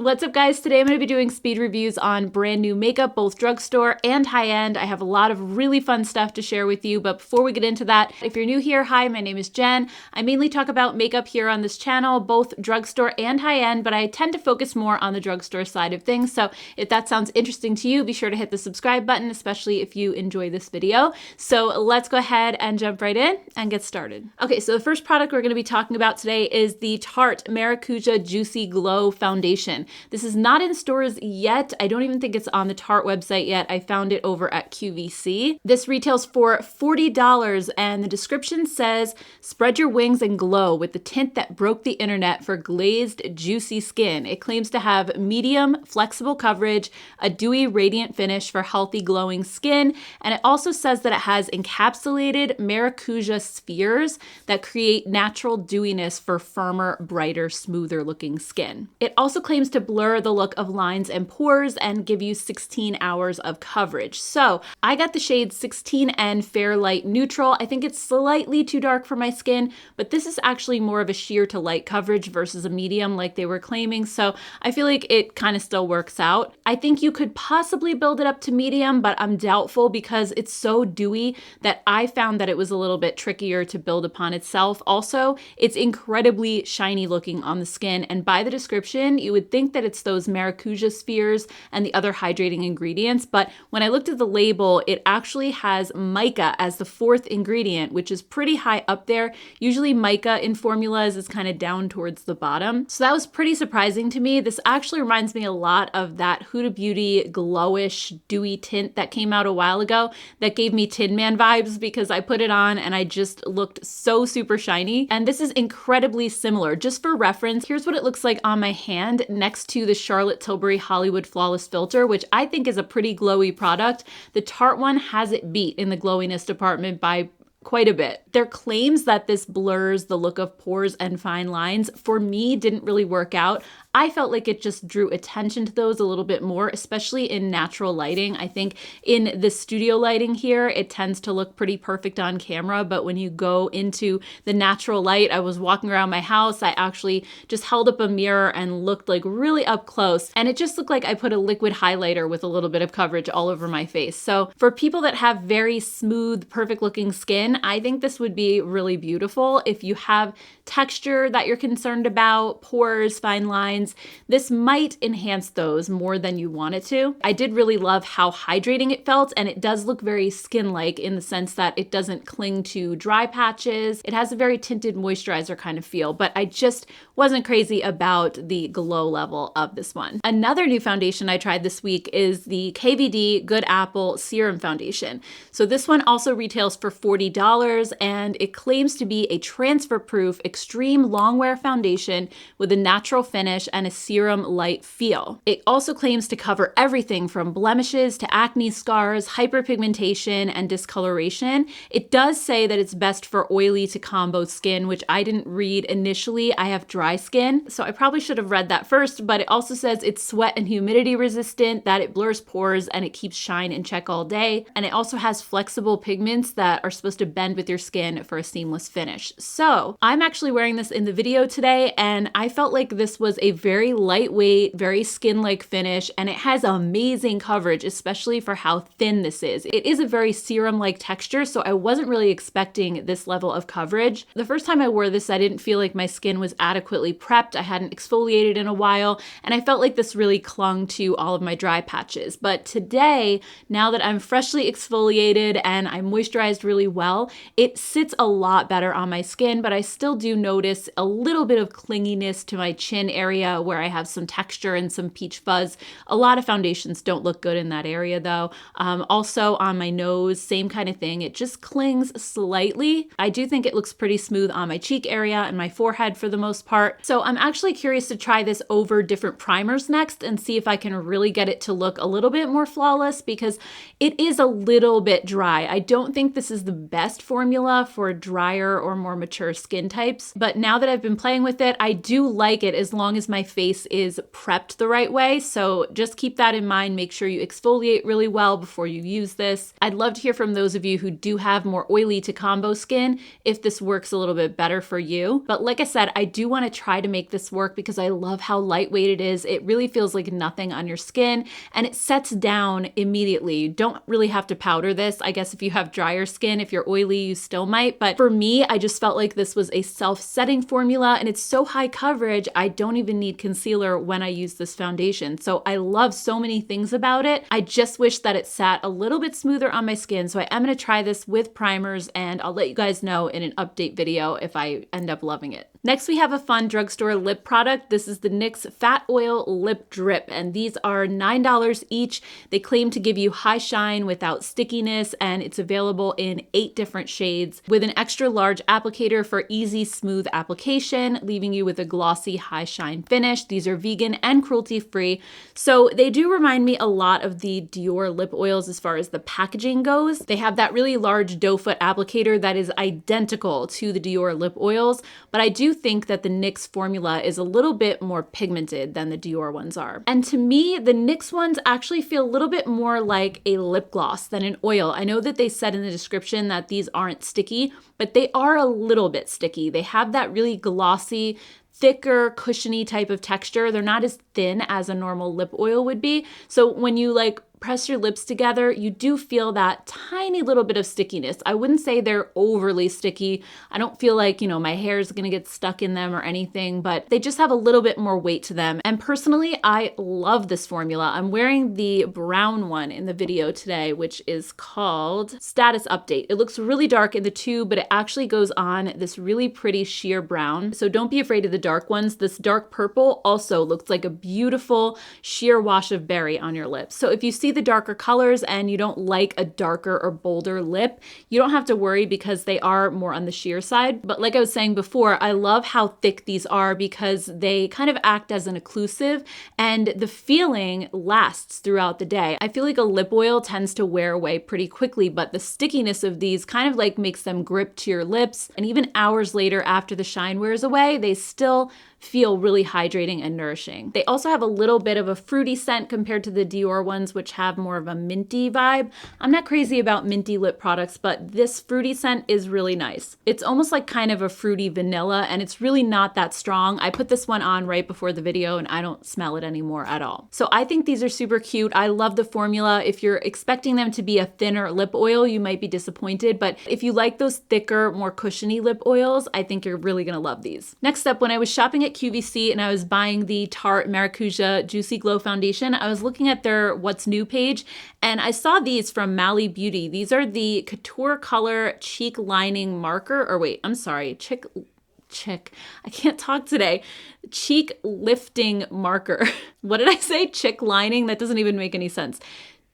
What's up, guys? Today I'm going to be doing speed reviews on brand new makeup, both drugstore and high-end. I have a lot of really fun stuff to share with you, but before we get into that, if you're new here, hi, my name is Jen. I mainly talk about makeup here on this channel, both drugstore and high-end, but I tend to focus more on the drugstore side of things. So if that sounds interesting to you, be sure to hit the subscribe button, especially if you enjoy this video. So let's go ahead and jump right in and get started. Okay, so the first product we're going to be talking about today is the Tarte Maracuja Juicy Glow Foundation. This is not in stores yet. I don't even think it's on the Tarte website yet. I found it over at QVC. This retails for $40 and the description says, spread your wings and glow with the tint that broke the internet for glazed, juicy skin. It claims to have medium, flexible coverage, a dewy, radiant finish for healthy, glowing skin, and it also says that it has encapsulated maracuja spheres that create natural dewiness for firmer, brighter, smoother looking skin. It also claims to blur the look of lines and pores and give you 16 hours of coverage. So I got the shade 16N Fair Light Neutral. I think it's slightly too dark for my skin, but this is actually more of a sheer to light coverage versus a medium like they were claiming. So I feel like it kind of still works out. I think you could possibly build it up to medium, but I'm doubtful because it's so dewy that I found that it was a little bit trickier to build upon itself. Also, it's incredibly shiny looking on the skin, and by the description, you would think that it's those maracuja spheres and the other hydrating ingredients, but when I looked at the label, it actually has mica as the fourth ingredient, which is pretty high up there. Usually mica in formulas is kind of down towards the bottom. So that was pretty surprising to me. This actually reminds me a lot of that Huda Beauty glowish dewy tint that came out a while ago that gave me Tin Man vibes because I put it on and I just looked so super shiny. And this is incredibly similar. Just for reference, here's what it looks like on my hand next to the Charlotte Tilbury Hollywood Flawless Filter, which I think is a pretty glowy product. The Tarte one has it beat in the glowiness department by quite a bit. Their claims that this blurs the look of pores and fine lines, for me, didn't really work out. I felt like it just drew attention to those a little bit more, especially in natural lighting. I think in the studio lighting here, it tends to look pretty perfect on camera, but when you go into the natural light, I was walking around my house, I actually just held up a mirror and looked like really up close, and it just looked like I put a liquid highlighter with a little bit of coverage all over my face. So for people that have very smooth, perfect looking skin, I think this would be really beautiful. If you have texture that you're concerned about, pores, fine lines, this might enhance those more than you want it to. I did really love how hydrating it felt, and it does look very skin-like in the sense that it doesn't cling to dry patches. It has a very tinted moisturizer kind of feel, but I just wasn't crazy about the glow level of this one. Another new foundation I tried this week is the KVD Good Apple Serum Foundation. So this one also retails for $40, and it claims to be a transfer-proof, extreme long-wear foundation with a natural finish and a serum light feel. It also claims to cover everything from blemishes to acne scars, hyperpigmentation, and discoloration. It does say that it's best for oily to combo skin, which I didn't read initially. I have dry skin, so I probably should have read that first, but it also says it's sweat and humidity resistant, that it blurs pores, and it keeps shine in check all day. And it also has flexible pigments that are supposed to bend with your skin for a seamless finish. So I'm actually wearing this in the video today, and I felt like this was a very lightweight, very skin-like finish, and it has amazing coverage, especially for how thin this is. It is a very serum-like texture, so I wasn't really expecting this level of coverage. The first time I wore this, I didn't feel like my skin was adequately prepped. I hadn't exfoliated in a while, and I felt like this really clung to all of my dry patches. But today, now that I'm freshly exfoliated and I'm moisturized really well, it sits a lot better on my skin, but I still do notice a little bit of clinginess to my chin area where I have some texture and some peach fuzz. A lot of foundations don't look good in that area though. Also on my nose, same kind of thing. It just clings slightly. I do think it looks pretty smooth on my cheek area and my forehead for the most part. So I'm actually curious to try this over different primers next and see if I can really get it to look a little bit more flawless because it is a little bit dry. I don't think this is the best formula for drier or more mature skin types, but now that I've been playing with it, I do like it as long as my my face is prepped the right way. So just keep that in mind. Make sure you exfoliate really well before you use this. I'd love to hear from those of you who do have more oily to combo skin if this works a little bit better for you. But like I said, I do want to try to make this work because I love how lightweight it is. It really feels like nothing on your skin and it sets down immediately. You don't really have to powder this. I guess if you have drier skin, if you're oily, you still might. But for me, I just felt like this was a self-setting formula and it's so high coverage, I don't even need concealer when I use this foundation. So I love so many things about it. I just wish that it sat a little bit smoother on my skin. So I am going to try this with primers and I'll let you guys know in an update video if I end up loving it. Next, we have a fun drugstore lip product. This is the NYX Fat Oil Lip Drip, and these are $9 each. They claim to give you high shine without stickiness, and it's available in 8 different shades with an extra large applicator for easy, smooth application, leaving you with a glossy, high shine finish. These are vegan and cruelty-free, so they do remind me a lot of the Dior lip oils as far as the packaging goes. They have that really large doe foot applicator that is identical to the Dior lip oils, but I do think that the NYX formula is a little bit more pigmented than the Dior ones are. And to me, the NYX ones actually feel a little bit more like a lip gloss than an oil. I know that they said in the description that these aren't sticky, but they are a little bit sticky. They have that really glossy, thicker, cushiony type of texture. They're not as thin as a normal lip oil would be. So when you press your lips together, you do feel that tiny little bit of stickiness. I wouldn't say they're overly sticky. I don't feel like, my hair is gonna get stuck in them or anything, but they just have a little bit more weight to them. And personally, I love this formula. I'm wearing the brown one in the video today, which is called Status Update. It looks really dark in the tube, but it actually goes on this really pretty sheer brown. So don't be afraid of the dark ones. This dark purple also looks like a beautiful sheer wash of berry on your lips. So if you see the darker colors and you don't like a darker or bolder lip, you don't have to worry because they are more on the sheer side. But like I was saying before, I love how thick these are because they kind of act as an occlusive and the feeling lasts throughout the day. I feel like a lip oil tends to wear away pretty quickly, but the stickiness of these kind of makes them grip to your lips. And even hours later after the shine wears away, they still feel really hydrating and nourishing. They also have a little bit of a fruity scent compared to the Dior ones, which have more of a minty vibe. I'm not crazy about minty lip products, but this fruity scent is really nice. It's almost like kind of a fruity vanilla, and it's really not that strong. I put this one on right before the video, and I don't smell it anymore at all. So I think these are super cute. I love the formula. If you're expecting them to be a thinner lip oil, you might be disappointed, but if you like those thicker, more cushiony lip oils, I think you're really gonna love these. Next up, when I was shopping at QVC and I was buying the Tarte Maracuja Juicy Glow Foundation, I was looking at their What's New page and I saw these from Mally Beauty. These are the Couture Color Cheek Lining Marker, or wait, I'm sorry, I can't talk today. Cheek Lifting Marker. What did I say? Cheek lining? That doesn't even make any sense.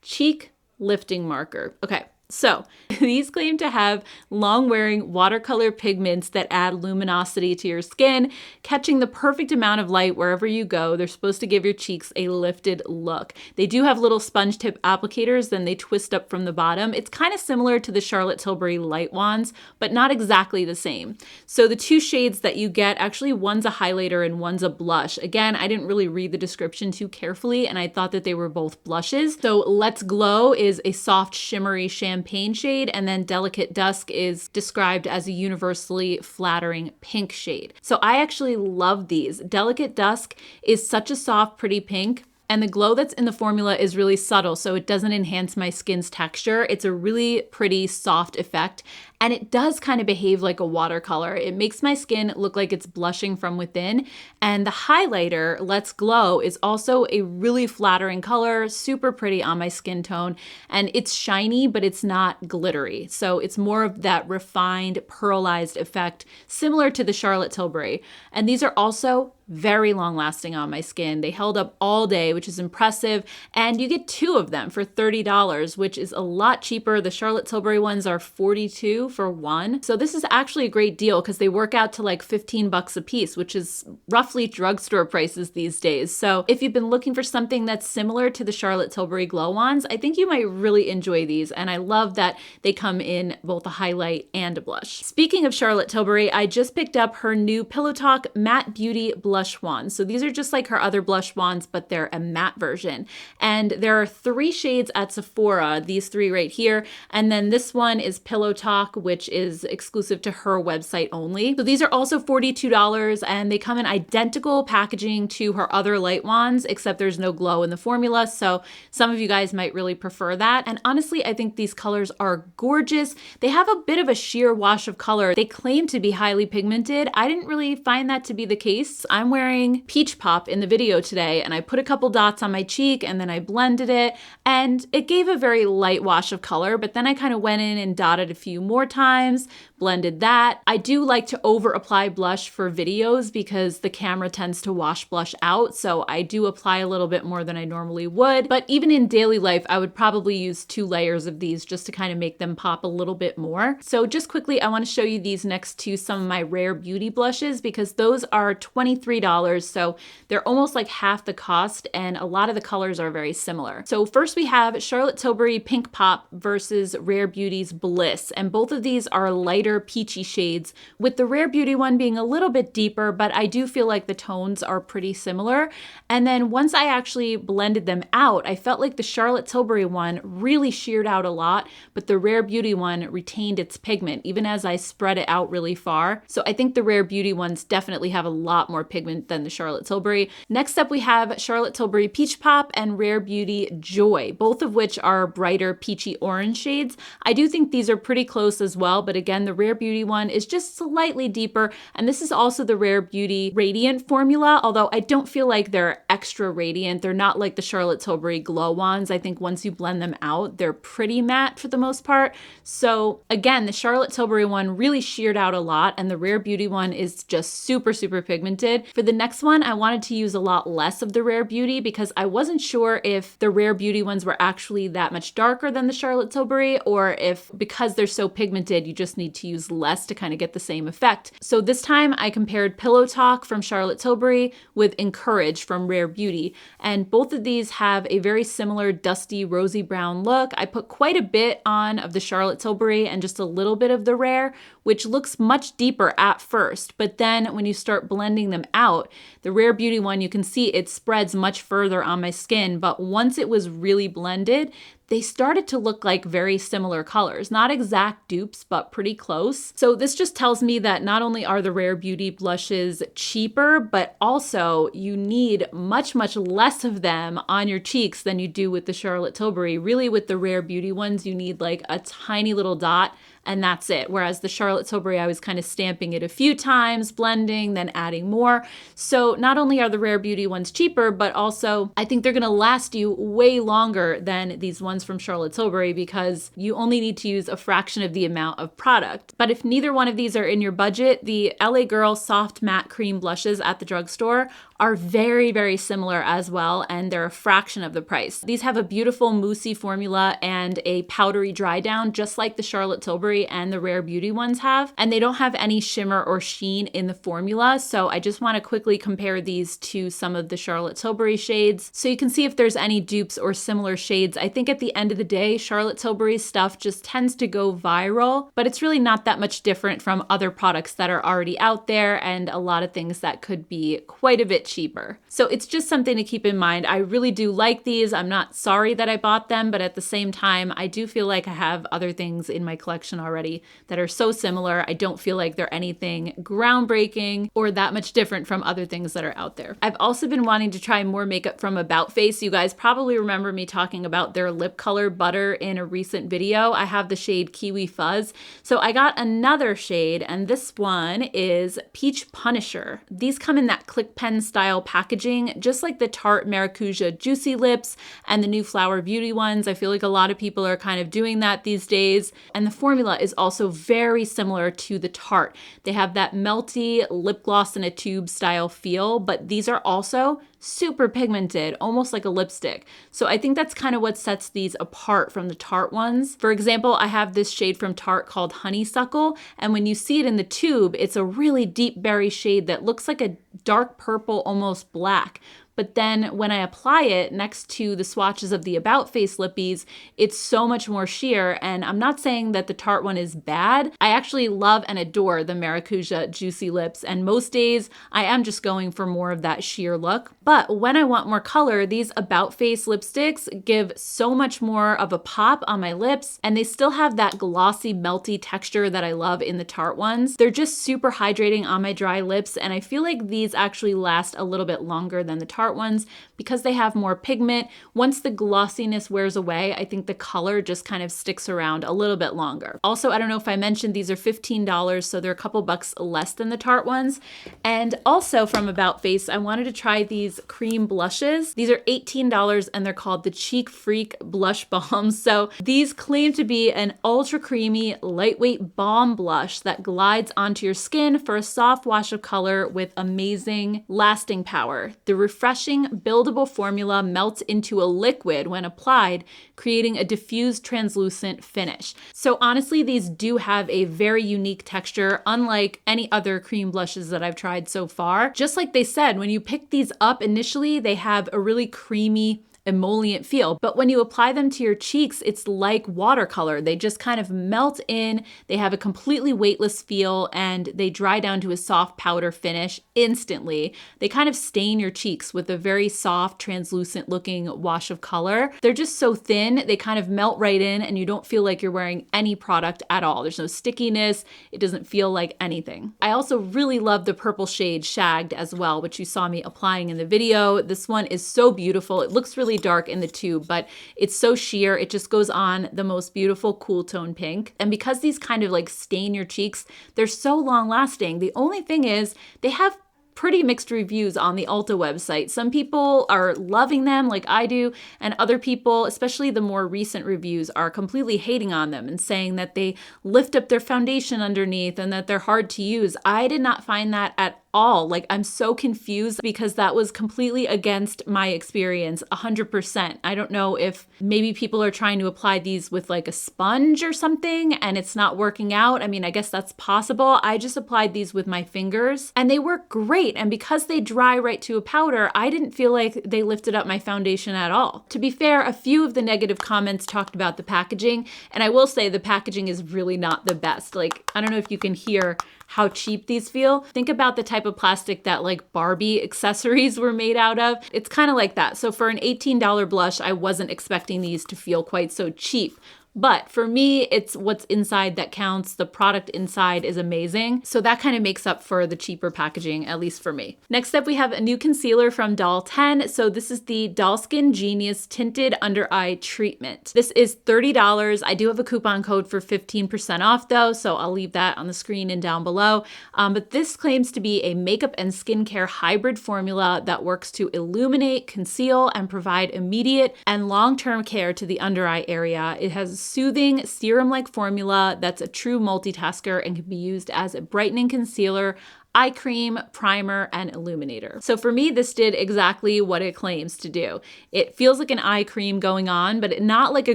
Cheek Lifting Marker. Okay. So these claim to have long-wearing watercolor pigments that add luminosity to your skin, catching the perfect amount of light wherever you go. They're supposed to give your cheeks a lifted look. They do have little sponge tip applicators, then they twist up from the bottom. It's kind of similar to the Charlotte Tilbury light wands, but not exactly the same. So the 2 shades that you get, actually one's a highlighter and one's a blush. Again, I didn't really read the description too carefully and I thought that they were both blushes. So Let's Glow is a soft shimmery champagne shade, and then Delicate Dusk is described as a universally flattering pink shade. So I actually love these. Delicate Dusk is such a soft, pretty pink. And the glow that's in the formula is really subtle, so it doesn't enhance my skin's texture. It's a really pretty soft effect, and it does kind of behave like a watercolor. It makes my skin look like it's blushing from within. And the highlighter, Let's Glow, is also a really flattering color, super pretty on my skin tone, and it's shiny, but it's not glittery. So it's more of that refined, pearlized effect, similar to the Charlotte Tilbury. And these are also very long lasting on my skin. They held up all day, which is impressive. And you get 2 of them for $30, which is a lot cheaper. The Charlotte Tilbury ones are $42 for 1. So this is actually a great deal because they work out to like $15 a piece, which is roughly drugstore prices these days. So if you've been looking for something that's similar to the Charlotte Tilbury glow wands, I think you might really enjoy these. And I love that they come in both a highlight and a blush. Speaking of Charlotte Tilbury, I just picked up her new Pillow Talk Matte Beauty Blush blush wands. So these are just like her other blush wands, but they're a matte version. And there are 3 shades at Sephora, these 3 right here. And then this one is Pillow Talk, which is exclusive to her website only. So these are also $42 and they come in identical packaging to her other light wands, except there's no glow in the formula. So some of you guys might really prefer that. And honestly, I think these colors are gorgeous. They have a bit of a sheer wash of color. They claim to be highly pigmented. I didn't really find that to be the case. I'm wearing Peach Pop in the video today and I put a couple dots on my cheek and then I blended it and it gave a very light wash of color, but then I kind of went in and dotted a few more times, blended that. I do like to over apply blush for videos because the camera tends to wash blush out. So I do apply a little bit more than I normally would. But even in daily life, I would probably use 2 layers of these just to kind of make them pop a little bit more. So just quickly, I want to show you these next to some of my Rare Beauty blushes because those are $23. So they're almost like half the cost and a lot of the colors are very similar. So first we have Charlotte Tilbury Pink Pop versus Rare Beauty's Bliss. And both of these are lighter peachy shades, with the Rare Beauty one being a little bit deeper, but I do feel like the tones are pretty similar. And then once I actually blended them out, I felt like the Charlotte Tilbury one really sheared out a lot, but the Rare Beauty one retained its pigment even as I spread it out really far. So I think the Rare Beauty ones definitely have a lot more pigment than the Charlotte Tilbury. Next up we have Charlotte Tilbury Peach Pop and Rare Beauty Joy, both of which are brighter peachy orange shades. I do think these are pretty close as well, but again, the Rare Beauty one is just slightly deeper, and this is also the Rare Beauty Radiant formula, although I don't feel like they're extra radiant. They're not like the Charlotte Tilbury Glow wands. I think once you blend them out, they're pretty matte for the most part. So again, the Charlotte Tilbury one really sheared out a lot, and the Rare Beauty one is just super, super pigmented. For the next one, I wanted to use a lot less of the Rare Beauty because I wasn't sure if the Rare Beauty ones were actually that much darker than the Charlotte Tilbury, or if because they're so pigmented, you just need to use less to kind of get the same effect. So this time I compared Pillow Talk from Charlotte Tilbury with Encourage from Rare Beauty, and both of these have a very similar dusty rosy brown look. I put quite a bit on of the Charlotte Tilbury and just a little bit of the Rare, which looks much deeper at first, but then when you start blending them out, the Rare Beauty one, you can see it spreads much further on my skin, but once it was really blended, they started to look like very similar colors. Not exact dupes, but pretty close. So this just tells me that not only are the Rare Beauty blushes cheaper, but also you need much, much less of them on your cheeks than you do with the Charlotte Tilbury. Really, with the Rare Beauty ones, you need like a tiny little dot and that's it. Whereas the Charlotte Tilbury, I was kind of stamping it a few times, blending, then adding more. So not only are the Rare Beauty ones cheaper, but also I think they're gonna last you way longer than these ones from Charlotte Tilbury because you only need to use a fraction of the amount of product. But if neither one of these are in your budget, the LA Girl Soft Matte Cream blushes at the drugstore are very, very similar as well, and they're a fraction of the price. These have a beautiful moussey formula and a powdery dry down, just like the Charlotte Tilbury and the Rare Beauty ones have, and they don't have any shimmer or sheen in the formula, so I just want to quickly compare these to some of the Charlotte Tilbury shades so you can see if there's any dupes or similar shades. I think at the end of the day, Charlotte Tilbury's stuff just tends to go viral, but it's really not that much different from other products that are already out there and a lot of things that could be quite a bit cheaper. So it's just something to keep in mind. I really do like these. I'm not sorry that I bought them, but at the same time, I do feel like I have other things in my collection already that are so similar. I don't feel like they're anything groundbreaking or that much different from other things that are out there. I've also been wanting to try more makeup from About Face. You guys probably remember me talking about their lip color butter in a recent video. I have the shade Kiwi Fuzz. So I got another shade, and this one is Peach Punisher. These come in that click pen style packaging, just like the Tarte Maracuja Juicy Lips and the new Flower Beauty ones. I feel like a lot of people are kind of doing that these days. And the formula is also very similar to the Tarte. They have that melty lip gloss in a tube style feel, but these are also super pigmented, almost like a lipstick. So I think that's kind of what sets these apart from the Tarte ones. For example, I have this shade from Tarte called Honeysuckle, and when you see it in the tube, it's a really deep berry shade that looks like a dark purple, almost black. but then when I apply it next to the swatches of the About Face lippies, it's so much more sheer. And I'm not saying that the Tarte one is bad. I actually love and adore the Maracuja Juicy Lips, and most days I am just going for more of that sheer look. But when I want more color, these About Face lipsticks give so much more of a pop on my lips, and they still have that glossy, melty texture that I love in the Tarte ones. They're just super hydrating on my dry lips, and I feel like these actually last a little bit longer than the Tarte ones because they have more pigment. Once the glossiness wears away, I think the color just kind of sticks around a little bit longer. Also, I don't know if I mentioned these are $15, so they're a couple bucks less than the Tarte ones. And also from About Face, I wanted to try these cream blushes. These are $18 and they're called the Cheek Freak Blush Balms. So these claim to be an ultra creamy, lightweight balm blush that glides onto your skin for a soft wash of color with amazing lasting power. The refreshing, buildable formula melts into a liquid when applied, creating a diffused, translucent finish. So honestly, these do have a very unique texture, unlike any other cream blushes that I've tried so far. Just like they said, when you pick these up initially, they have a really creamy, emollient feel, but when you apply them to your cheeks, it's like watercolor. They just kind of melt in, they have a completely weightless feel, and they dry down to a soft powder finish instantly. They kind of stain your cheeks with a very soft, translucent looking wash of color. They're just so thin, they kind of melt right in, and you don't feel like you're wearing any product at all. There's no stickiness, it doesn't feel like anything. I also really love the purple shade Shagged as well, which you saw me applying in the video. This one is so beautiful. It looks really dark in the tube, but it's so sheer. It just goes on the most beautiful cool tone pink. And because these kind of like stain your cheeks, they're so long lasting. The only thing is they have pretty mixed reviews on the Ulta website. Some people are loving them like I do, and other people, especially the more recent reviews, are completely hating on them and saying that they lift up their foundation underneath and that they're hard to use. I did not find that at all. Like, I'm so confused because that was completely against my experience, 100%. I don't know if maybe people are trying to apply these with like a sponge or something and it's not working out. I mean, I guess that's possible. I just applied these with my fingers and they work great. And because they dry right to a powder, I didn't feel like they lifted up my foundation at all. To be fair, a few of the negative comments talked about the packaging, and I will say the packaging is really not the best. Like, I don't know if you can hear how cheap these feel. Think about the type of plastic that like Barbie accessories were made out of. It's kind of like that. So for an $18 blush, I wasn't expecting these to feel quite so cheap. But for me, it's what's inside that counts. The product inside is amazing. So that kind of makes up for the cheaper packaging, at least for me. Next up, we have a new concealer from Doll 10. So this is the Doll Skin Genius Tinted Under Eye Treatment. This is $30. I do have a coupon code for 15% off though, so I'll leave that on the screen and down below. But this claims to be a makeup and skincare hybrid formula that works to illuminate, conceal, and provide immediate and long-term care to the under eye area. It has a soothing serum-like formula that's a true multitasker and can be used as a brightening concealer, eye cream, primer, and illuminator. So for me, this did exactly what it claims to do. It feels like an eye cream going on, but not like a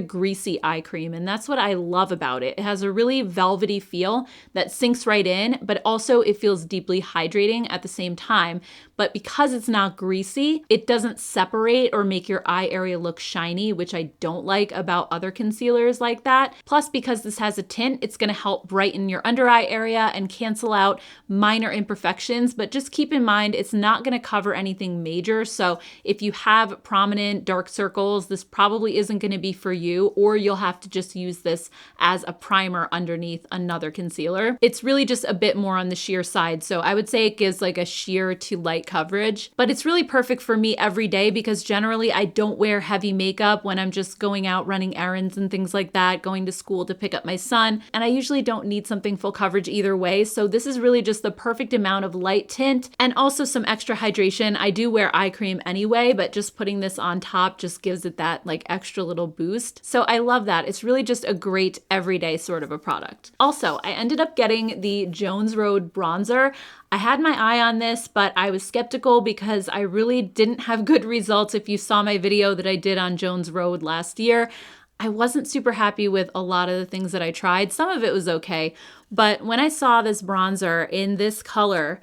greasy eye cream. And that's what I love about it. It has a really velvety feel that sinks right in, but also it feels deeply hydrating at the same time. But because it's not greasy, it doesn't separate or make your eye area look shiny, which I don't like about other concealers like that. Plus, because this has a tint, it's gonna help brighten your under eye area and cancel out minor imperfections, but just keep in mind, it's not gonna cover anything major. So if you have prominent dark circles, this probably isn't gonna be for you, or you'll have to just use this as a primer underneath another concealer. It's really just a bit more on the sheer side. So I would say it gives like a sheer to light coverage, but it's really perfect for me every day because generally I don't wear heavy makeup when I'm just going out running errands and things like that, going to school to pick up my son, and I usually don't need something full coverage either way. So this is really just the perfect amount of light tint and also some extra hydration. I do wear eye cream anyway, but just putting this on top just gives it that like extra little boost. So I love that. It's really just a great everyday sort of a product. Also, I ended up getting the Jones Road bronzer. I had my eye on this, but I was skeptical because I really didn't have good results. If you saw my video that I did on Jones Road last year, I wasn't super happy with a lot of the things that I tried. Some of it was okay, but when I saw this bronzer in this color,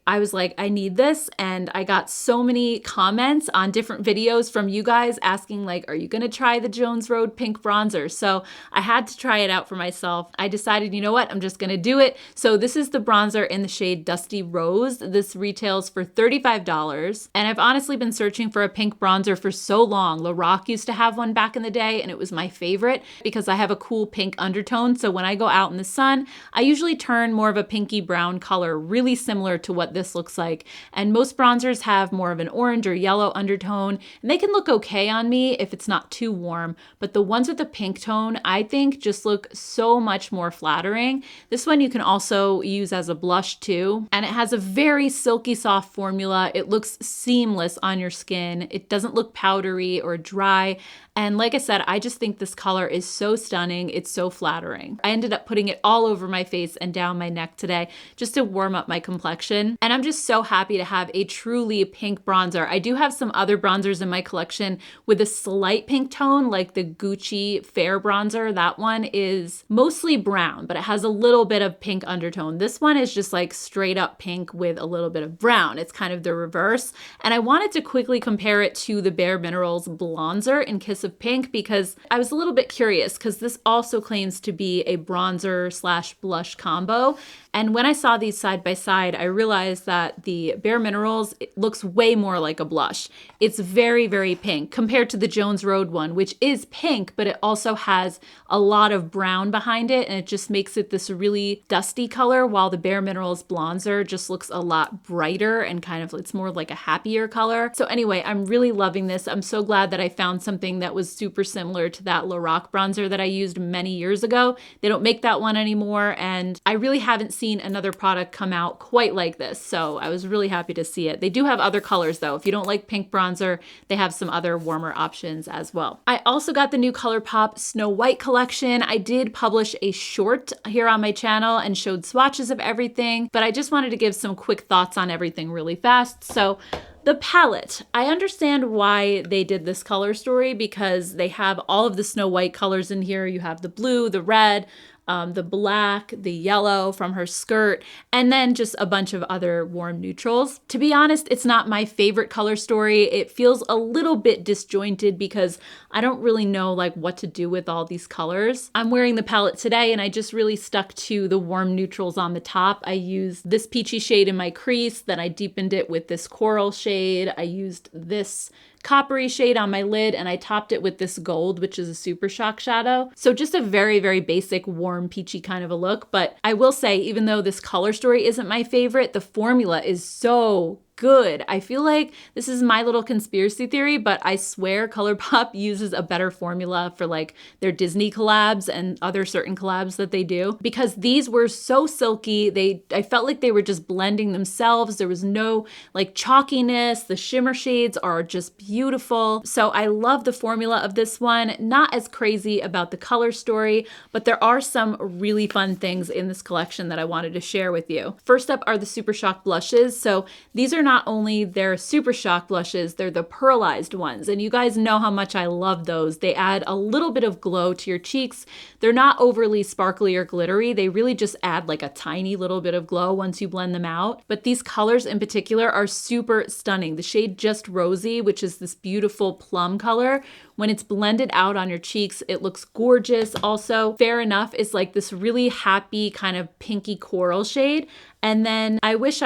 I was like, I need this. And I got so many comments on different videos from you guys asking like, are you gonna try the Jones Road pink bronzer? So I had to try it out for myself. I decided, you know what, I'm just gonna do it. So this is the bronzer in the shade Dusty Rose. This retails for $35. And I've honestly been searching for a pink bronzer for so long. Lorac used to have one back in the day and it was my favorite because I have a cool pink undertone. So when I go out in the sun, I usually turn more of a pinky brown color, really similar to what this looks like. And most bronzers have more of an orange or yellow undertone, and they can look okay on me if it's not too warm. But the ones with the pink tone, I think just look so much more flattering. This one you can also use as a blush too. And it has a very silky soft formula. It looks seamless on your skin. It doesn't look powdery or dry. And like I said, I just think this color is so stunning. It's so flattering. I ended up putting it all over my face and down my neck today just to warm up my complexion. And I'm just so happy to have a truly pink bronzer. I do have some other bronzers in my collection with a slight pink tone, like the Gucci Fair bronzer. That one is mostly brown, but it has a little bit of pink undertone. This one is just like straight up pink with a little bit of brown. It's kind of the reverse. And I wanted to quickly compare it to the Bare Minerals Blonzer in Kiss of Pink because I was a little bit curious because this also claims to be a bronzer slash blush combo. And when I saw these side by side, I realized that the Bare Minerals, it looks way more like a blush. It's very, very pink compared to the Jones Road one, which is pink, but it also has a lot of brown behind it. And it just makes it this really dusty color, while the Bare Minerals Blonzer just looks a lot brighter and kind of, it's more like a happier color. So anyway, I'm really loving this. I'm so glad that I found something that was super similar to that Lorac bronzer that I used many years ago. They don't make that one anymore. And I really haven't seen another product come out quite like this. So I was really happy to see it. They do have other colors though. If you don't like pink bronzer, they have some other warmer options as well. I also got the new Colourpop Snow White collection. I did publish a short here on my channel and showed swatches of everything, but I just wanted to give some quick thoughts on everything really fast. So the palette, I understand why they did this color story because they have all of the Snow White colors in here. You have the blue, the red, the black, the yellow from her skirt, and then just a bunch of other warm neutrals. To be honest, it's not my favorite color story. It feels a little bit disjointed because I don't really know like what to do with all these colors. I'm wearing the palette today and I just really stuck to the warm neutrals on the top. I used this peachy shade in my crease, then I deepened it with this coral shade. I used this coppery shade on my lid and I topped it with this gold, which is a Super Shock shadow. So just a very, very basic, warm, peachy kind of a look. But I will say, even though this color story isn't my favorite, the formula is so good. I feel like this is my little conspiracy theory, but I swear Colourpop uses a better formula for like their Disney collabs and other certain collabs that they do, because these were so silky. I felt like they were just blending themselves. There was no like chalkiness. The shimmer shades are just beautiful. So I love the formula of this one. Not as crazy about the color story, but there are some really fun things in this collection that I wanted to share with you. First up are the Super Shock blushes. So these are not only their Super Shock blushes, they're the pearlized ones. And you guys know how much I love those. They add a little bit of glow to your cheeks. They're not overly sparkly or glittery. They really just add like a tiny little bit of glow once you blend them out. But these colors in particular are super stunning. The shade Just Rosy, which is this beautiful plum color, when it's blended out on your cheeks, it looks gorgeous. Also, Fair Enough is like this really happy kind of pinky coral shade. And then I Wish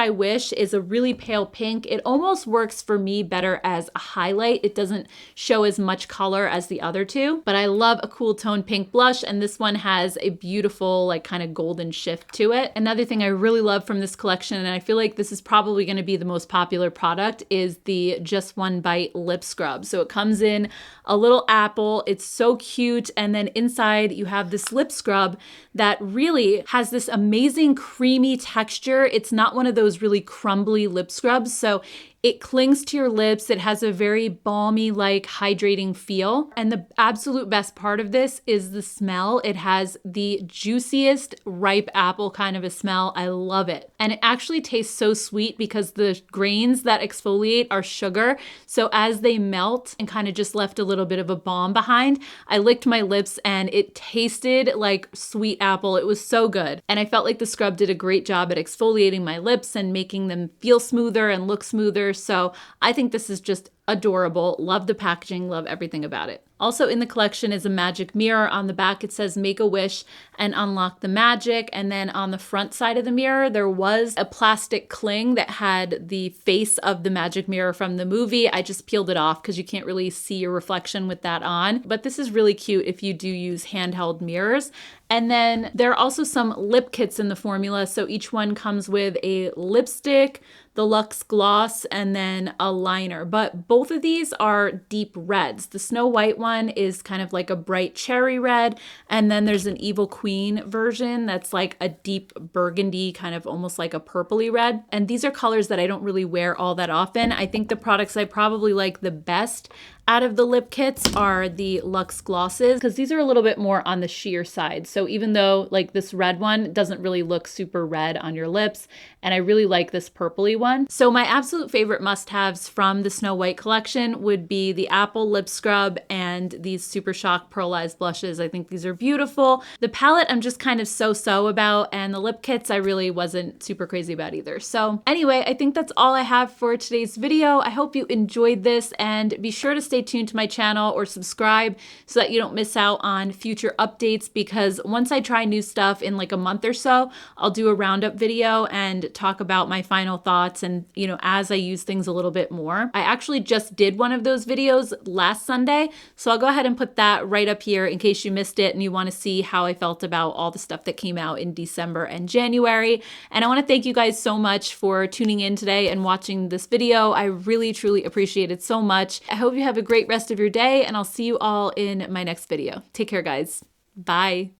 is a really pale pink. It almost works for me better as a highlight. It doesn't show as much color as the other two, but I love a cool tone pink blush. And this one has a beautiful like kind of golden shift to it. Another thing I really love from this collection, and I feel like this is probably going to be the most popular product, is the Just One Bite lip scrub. So it comes in a little apple. It's so cute. And then inside you have this lip scrub that really has this amazing creamy texture. It's not one of those really crumbly lip scrubs. So It clings to your lips. It has a very balmy, like hydrating feel. And the absolute best part of this is the smell. It has the juiciest ripe apple kind of a smell. I love it. And it actually tastes so sweet because the grains that exfoliate are sugar. So as they melt and kind of just left a little bit of a balm behind, I licked my lips and it tasted like sweet apple. It was so good. And I felt like the scrub did a great job at exfoliating my lips and making them feel smoother and look smoother. So I think this is just adorable. Love the packaging, love everything about it. Also in the collection is a magic mirror. On the back, it says make a wish and unlock the magic. And then on the front side of the mirror, there was a plastic cling that had the face of the magic mirror from the movie. I just peeled it off because you can't really see your reflection with that on. But this is really cute if you do use handheld mirrors. And then there are also some lip kits in the formula. So each one comes with a lipstick, the Luxe Gloss, and then a liner. But both of these are deep reds. The Snow White one is kind of like a bright cherry red. And then there's an Evil Queen version that's like a deep burgundy, kind of almost like a purpley red. And these are colors that I don't really wear all that often. I think the products I probably like the best out of the lip kits are the Luxe Glosses, because these are a little bit more on the sheer side. So even though like this red one doesn't really look super red on your lips, and I really like this purpley one. So my absolute favorite must-haves from the Snow White collection would be the Apple Lip Scrub and these Super Shock Pearlized Blushes. I think these are beautiful. The palette I'm just kind of so-so about, and the lip kits I really wasn't super crazy about either. So anyway, I think that's all I have for today's video. I hope you enjoyed this, and be sure to stay tuned to my channel or subscribe so that you don't miss out on future updates, because once I try new stuff in like a month or so, I'll do a roundup video and talk about my final thoughts and, you know, as I use things a little bit more. I actually just did one of those videos last Sunday, so I'll go ahead and put that right up here in case you missed it and you want to see how I felt about all the stuff that came out in December and January. And I want to thank you guys so much for tuning in today and watching this video. I really, truly appreciate it so much. I hope you have a great rest of your day, and I'll see you all in my next video. Take care, guys. Bye.